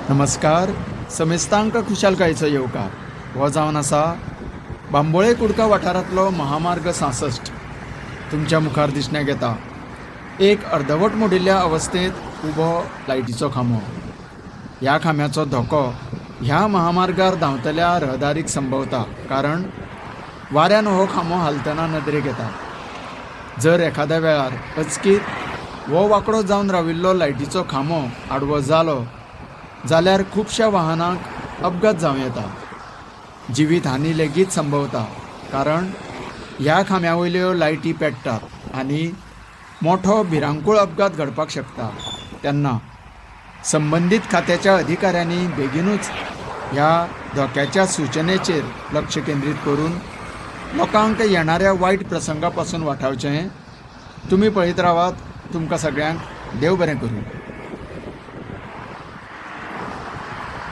नमस्कार. समेस्तांक खुशालकायेचो येवकार. हो जावन आसा बांबोळे कुडका वाठारांतलो महामार्ग 66 तुमच्या मुखार दिसण्याक येता. एक अर्धवट मोडिल्ल्या अवस्थेंत उबो लायटीचो खांबो. ह्या खांब्याचो धोको ह्या महामार्गार धांवतल्या रहदारीक संभवता, कारण वाऱ्यान हो खांबो हालतना नदरेक येता. जर एखाद्या वेळार अचकीत हो वांकडो जावन राविल्लो लायटीचो खांबो आडवो जालो जाल्यार खुबश्या वाहनांक अपघात जावं येता. जिवीत हानी लेगीत संभवता, कारण ह्या खांब्या वयल्यो लायटी पेट्टात आनी मोठो भिरांकूळ अपघात घडपाक शकता. तेन्ना संबंदीत खात्याच्या अधिकाऱ्यांनी बेगीनूच ह्या धोक्याच्या सूचनेचेर लक्ष केंद्रीत करून लोकांक येणाऱ्या वायट प्रसंगा पासून वाटावचें. तुमी पळयत रावात. तुमकां सगळ्यांक देव बरें करूं.